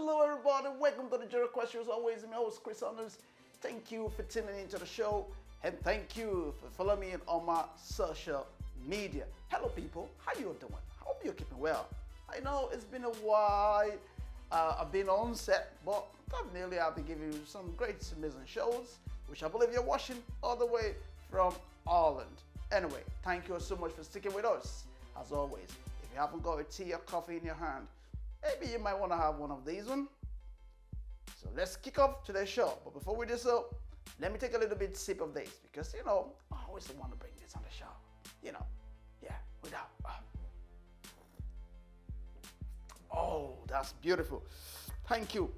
Hello, everybody. Welcome to the Jericho Questions. Always, my host, Chris Onos. Thank you for tuning into the show, and thank you for following me on my social media. Hello, people. How you doing? I hope you're keeping well. I know it's been a while. I've been on set, but definitely I'll be giving you some great, amazing shows, which I believe you're watching all the way from Ireland. Anyway, thank you so much for sticking with us. As always, if you haven't got a tea or coffee in your hand, maybe you might want to have one of these one. So let's kick off today's show. But before we do so, let me take a little bit sip of this because I always want to bring this on the show. Yeah, without. Oh, that's beautiful. Thank you.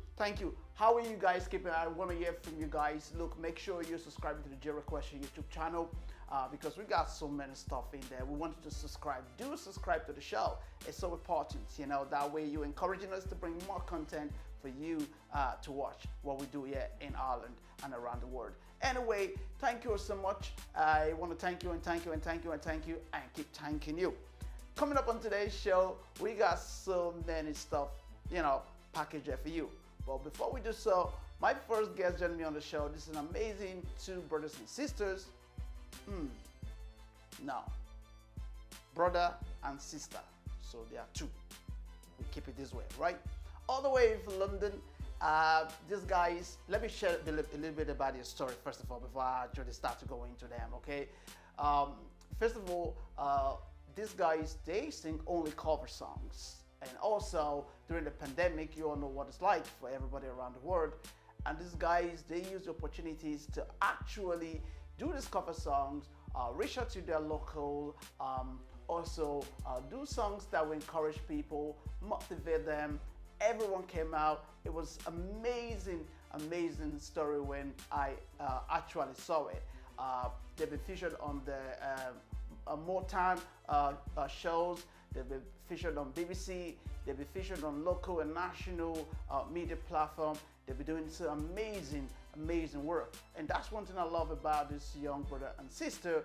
How are you guys keeping? I want to hear from you guys. Look, make sure you're subscribing to the Jericho Question YouTube channel because we got so many stuff in there. We want you to subscribe. Do subscribe to the show. It's so important. That way you're encouraging us to bring more content for you to watch what we do here in Ireland and around the world. Anyway, thank you so much. I want to thank you and thank you and thank you and thank you and keep thanking you. Coming up on today's show, we got so many stuff, packaged there for you. But before we do so, my first guest joining me on the show, this is an amazing two brothers and sisters. No, brother and sister. So they are two. We keep it this way, right? All the way from London. These guys, let me share a little bit about their story first of all before I actually start to go into them, okay? First of all, these guys, they sing only cover songs. And also, during the pandemic, you all know what it's like for everybody around the world. And these guys, they use the opportunities to actually do these cover songs, reach out to their local, also do songs that will encourage people, motivate them. Everyone came out. It was amazing story when I actually saw it. They've been featured on the more time shows. They've been featured on BBC. They've been featured on local and national media platform. They've been doing some amazing work. And that's one thing I love about this young brother and sister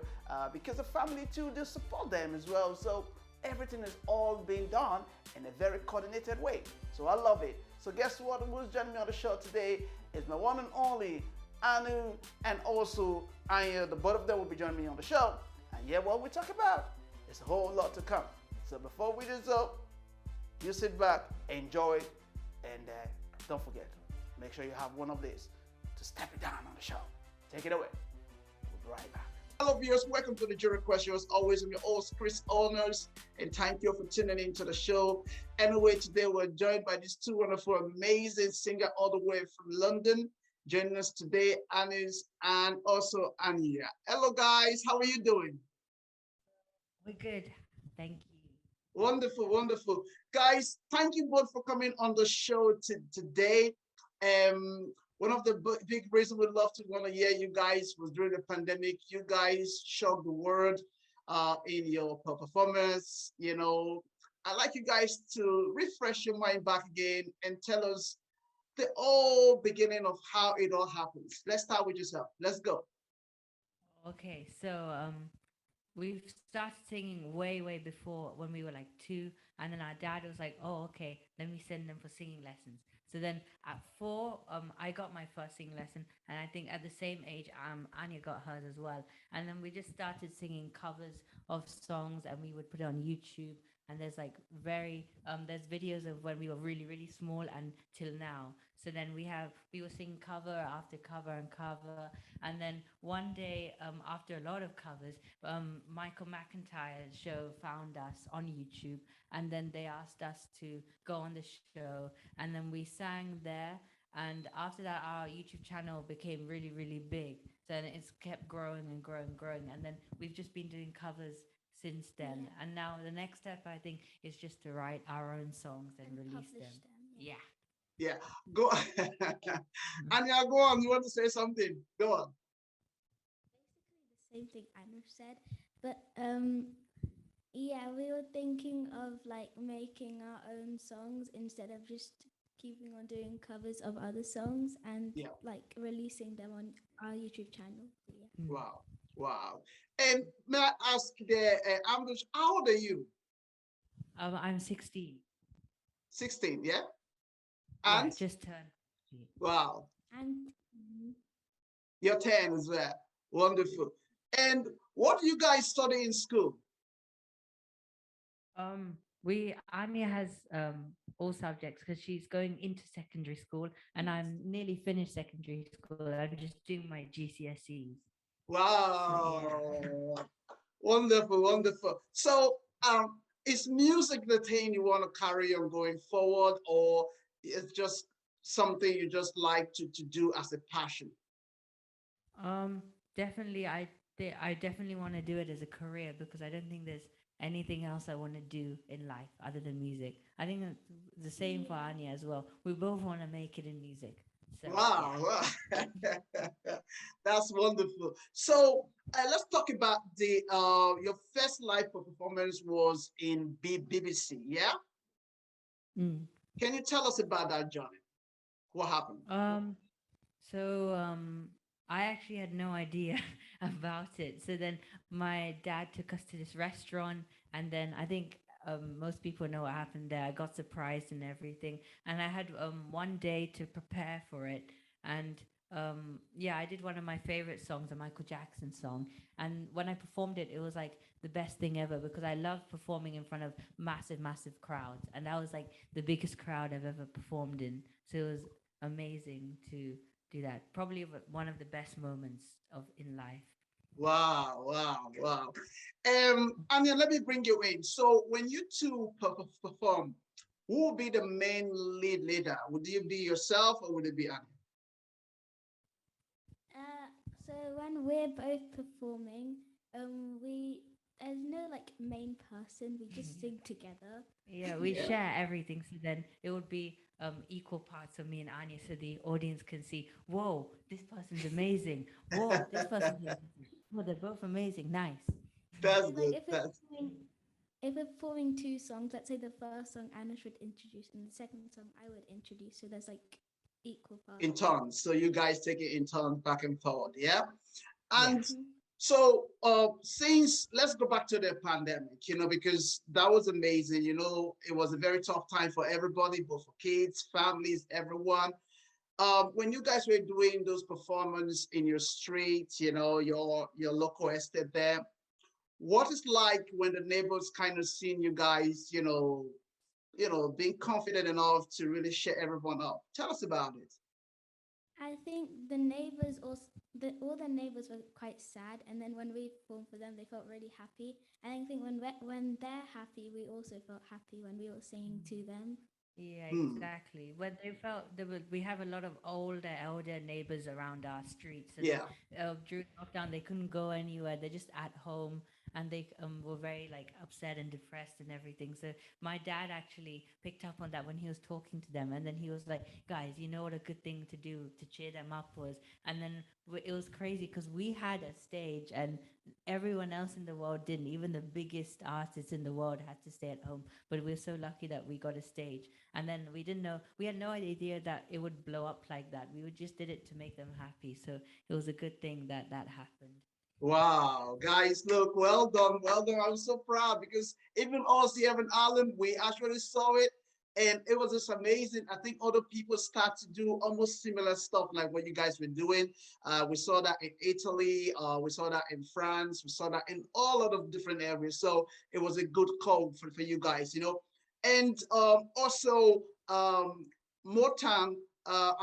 because the family too, they support them as well. So everything is all being done in a very coordinated way. So I love it. So guess what? Who's joining me on the show today is my one and only Anu and also Anya. The both of them will be joining me on the show. And yeah, what we talk about, there's a whole lot to come. So before we do so, you sit back, enjoy it, and don't forget, make sure you have one of these to step it down on the show. Take it away. We'll be right back. Hello viewers, welcome to the Jury Questions. Always I'm your host, Chris Onos, and thank you for tuning into the show. Anyway, today we're joined by these two wonderful, amazing singers all the way from London. Joining us today, Anush and also Anya. Hello guys, how are you doing? We're good. Thank you. Wonderful. Guys, thank you both for coming on the show today. One of the big reasons we love to want to hear you guys was during the pandemic. You guys shocked the world in your performance. I'd like you guys to refresh your mind back again and tell us the whole beginning of how it all happens. Let's start with yourself. Let's go. Okay, so we've started singing way before when we were like 2, and then our dad was like, "Oh, okay, let me send them for singing lessons." So then at 4, I got my first singing lesson, and I think at the same age, Anya got hers as well. And then we just started singing covers of songs, and we would put it on YouTube. And there's like there's videos of when we were really small and till now. So then we were singing cover after cover and cover. And then one day, after a lot of covers, Michael McIntyre's show found us on YouTube, and then they asked us to go on the show, and then we sang there. And after that, our YouTube channel became really big. So then it's kept growing and growing. And then we've just been doing covers since then. Yeah. And now the next step, I think, is just to write our own songs and release publish them. them. Yeah. Yeah, go. Anya, go on. You want to say something? Go on. Basically the same thing Anna said, but yeah, we were thinking of like making our own songs instead of just keeping on doing covers of other songs and Yeah. like releasing them on our YouTube channel. Yeah. Wow. Wow. And may I ask the Ambush, how old are you? I'm 16. 16, yeah? Yeah, And just turned. 50. wow, And you're 10 as well. Wonderful. And what do you guys study in school? We Anya has all subjects because she's going into secondary school, and I'm nearly finished secondary school. I'm just doing my GCSEs. So yeah. Wow. Wonderful, wonderful. So, is music the thing you want to carry on going forward, or it's just something you just like to do as a passion? Um, definitely, I definitely want to do it as a career because I don't think there's anything else I want to do in life other than music. I think that's the same for yeah, Anya as well. We both want to make it in music. So yeah. Wow, wow. That's wonderful. So, let's talk about the your first live performance was in BBC. Yeah, Mm. can you tell us about that, Johnny? What happened? Um, so I actually had no idea about it. So then my dad took us to this restaurant, and then I think most people know what happened there. I got surprised and everything, and I had one day to prepare for it. And yeah, I did one of my favorite songs, a Michael Jackson song. And when I performed it, it was like the best thing ever because I love performing in front of massive, massive crowds, and that was like the biggest crowd I've ever performed in. So it was amazing to do that. Probably one of the best moments of in life. Wow, wow, wow. Anya, let me bring you in. So, when you two perform, who will be the main leader? Would you be yourself or would it be Anya? uh, so when we're both performing, we there's no like main person. We just sing together. Yeah, we Yeah. share everything. So then it would be equal parts of me and Anya, so the audience can see. Whoa, this person's amazing. Whoa, this person's amazing. Oh, they're both amazing. Nice. That's So like good. That's if we're performing two songs, let's say the first song Anna should introduce and the second song I would introduce. So there's like equal in parts. turns. So, you guys take it in turns back and forward. Yeah. And Yes. Mm-hmm. so, since let's go back to the pandemic, because that was amazing. It was a very tough time for everybody, both for kids, families, everyone. When you guys were doing those performances in your street, your local estate there, what is like when the neighbors kind of seeing you guys, being confident enough to really share everyone up? Tell us about it. I think the neighbors also all the neighbors were quite sad, and then when we performed for them, they felt really happy. And I think when they're happy, we also felt happy when we were singing to them. Yeah, Hmm. exactly. When they felt we have a lot of older, elder neighbors around our street. So then Yeah. during lockdown, they couldn't go anywhere. They're just at home, and they were very like upset and depressed and everything. So my dad actually picked up on that when he was talking to them, and then he was like, "Guys, you know what a good thing to do to cheer them up was." And then it was crazy because we had a stage, and everyone else in the world didn't. Even the biggest artists in the world had to stay at home. But we're so lucky that we got a stage, and then we didn't know, we had no idea that it would blow up like that. We just did it to make them happy, so it was a good thing that that happened. Wow, guys, look, well done, well done. I'm so proud because even us here in Ireland, we actually saw it and it was just amazing. I think other people start to do almost similar stuff like what you guys were doing. We saw that in Italy, we saw that in France, we saw that in all of the different areas. So it was a good call for you guys. And also, Motown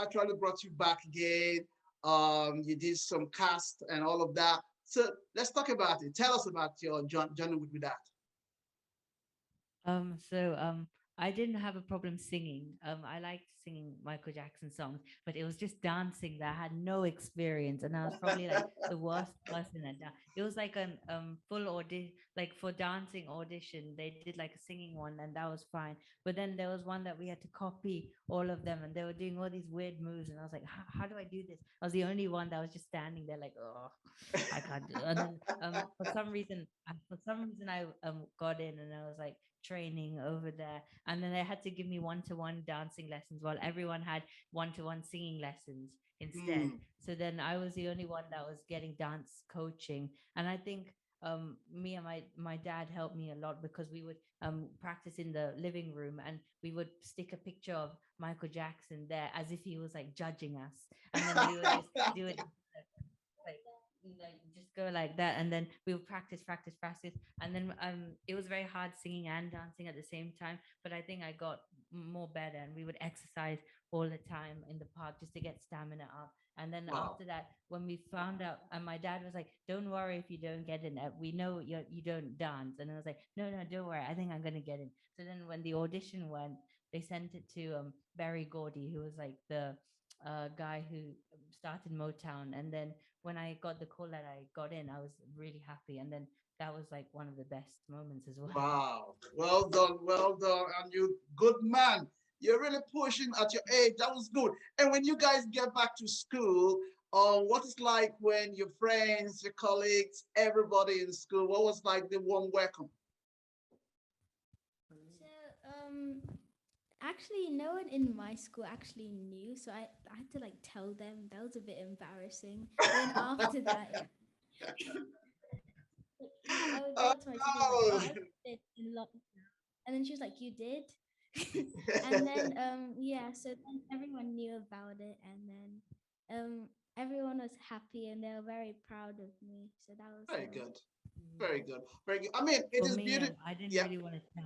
actually brought you back again. You did some cast and all of that. So let's talk about it. Tell us about your journey with that. So I didn't have a problem singing. I liked singing Michael Jackson songs, but it was just dancing that I had no experience, and I was probably like the worst person at that. It was like an full audition, like for dancing audition. They did like a singing one, and that was fine. But then there was one that we had to copy all of them, and they were doing all these weird moves, and I was like, how do I do this? I was the only one that was just standing there like, oh, I can't do it. And then for some reason I got in, and I was like training over there, and then they had to give me one-to-one dancing lessons while everyone had one-to-one singing lessons instead. Hmm. So then I was the only one that was getting dance coaching, and I think me and my dad helped me a lot because we would practice in the living room, and we would stick a picture of Michael Jackson there as if he was like judging us, and then we would just do it like just go like that, and then we would practice, and then it was very hard singing and dancing at the same time, but I think I got more better, and we would exercise all the time in the park just to get stamina up. And then Wow. after that, when we found out, and my dad was like, don't worry if you don't get in, we know you don't dance. And I was like, no, no, don't worry, I think I'm gonna get in. So then when the audition went, they sent it to Barry Gordy, who was like the guy who started Motown. And then when I got the call that I got in, I was really happy. And then that was like one of the best moments as well. Wow. Well done. Well done. And you good man. You're really pushing at your age. That was good. And when you guys get back to school, what is like when your friends, your colleagues, everybody in school, what was like the warm welcome? So, actually, no one in my school actually knew, so I had to like tell them. That was a bit embarrassing. Then after that, I would go to my teacher like, Oh "Oh, I did in lockdown," and then she was like, "You did," and then yeah, so then everyone knew about it, and then everyone was happy and they were very proud of me. So that was very good. good. Very good. Very good. I mean, it For is me, beautiful. I didn't Yeah. really want to tell.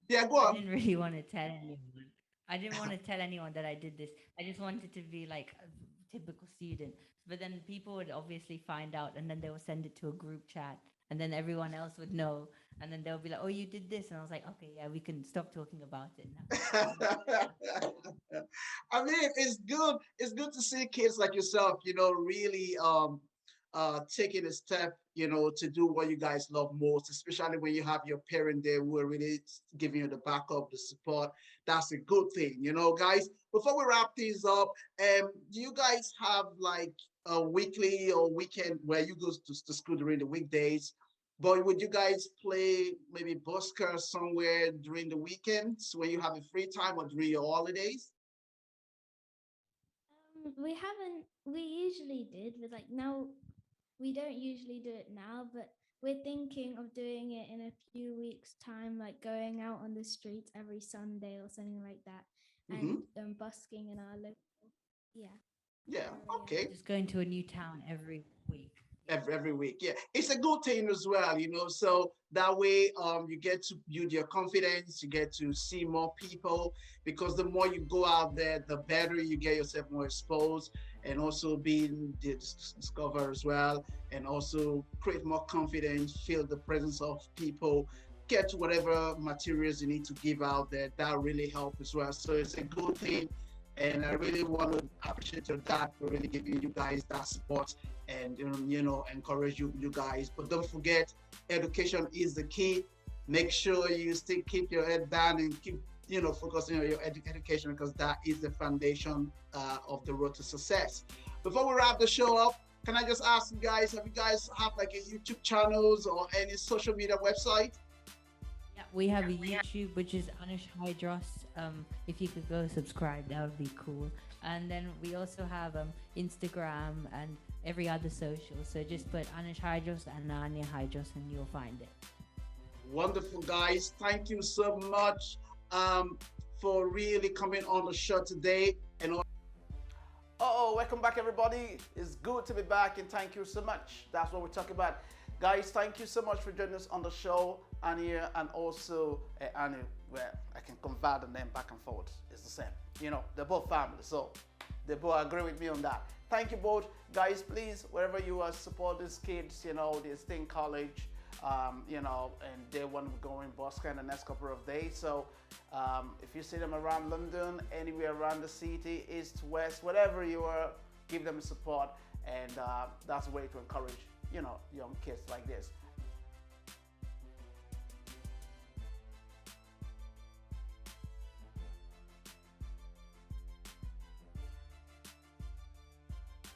Yeah, go I on. didn't really want to tell anyone. I didn't want to tell anyone that I did this. I just wanted to be like a typical student. But then people would obviously find out, and then they would send it to a group chat, and then everyone else would know, and then they'll be like, "Oh, you did this," and I was like, "Okay, yeah, we can stop talking about it now." I mean, it's good. It's good to see kids like yourself, really taking a step, to do what you guys love most, especially when you have your parent there who are really giving you the backup, the support. That's a good thing, guys. Before we wrap things up, do you guys have like a weekly or weekend where you go to school during the weekdays? But would you guys play maybe busker somewhere during the weekends when you have a free time or during your holidays? We haven't. We usually did, but like now we don't usually do it now. But we're thinking of doing it in a few weeks' time, like going out on the streets every Sunday or something like that, Hmm. and busking in our local, yeah, Yeah. area. Okay. Just going to a new town every week. Yeah. Every week. Yeah, it's a good thing as well, so that way you get to build your confidence, you get to see more people, because the more you go out there, the better you get yourself more exposed, and also being discovered as well, and also create more confidence, feel the presence of people, get whatever materials you need to give out there. That really helps as well, so it's a good thing. And I really want to appreciate your dad for really giving you guys that support, and encourage you guys. But don't forget, education is the key. Make sure you still keep your head down and keep focusing on your education, because that is the foundation of the road to success. Before we wrap the show up, can I just ask you guys, have you guys have like a YouTube channels or any social media website? Yeah, we have a YouTube, which is Anush Hydros. If you could go subscribe, that would be cool. And then we also have Instagram and every other social. So just put Anush Hydros and Anya Hydros, and you'll find it. Wonderful, guys. Thank you so much for really coming on the show today. And welcome back, everybody. It's good to be back, and thank you so much. That's what we're talking about. Guys, thank you so much for joining us on the show, Anya, and also Anu. Well, I can convert the name back and forth. It's the same. They're both family, so they both agree with me on that. Thank you both. Guys, please, wherever you are, support these kids, they stay in college, and they want to go in Boston in the next couple of days. So if you see them around London, anywhere around the city, east, west, whatever you are, give them support. And that's a way to encourage young kids like this.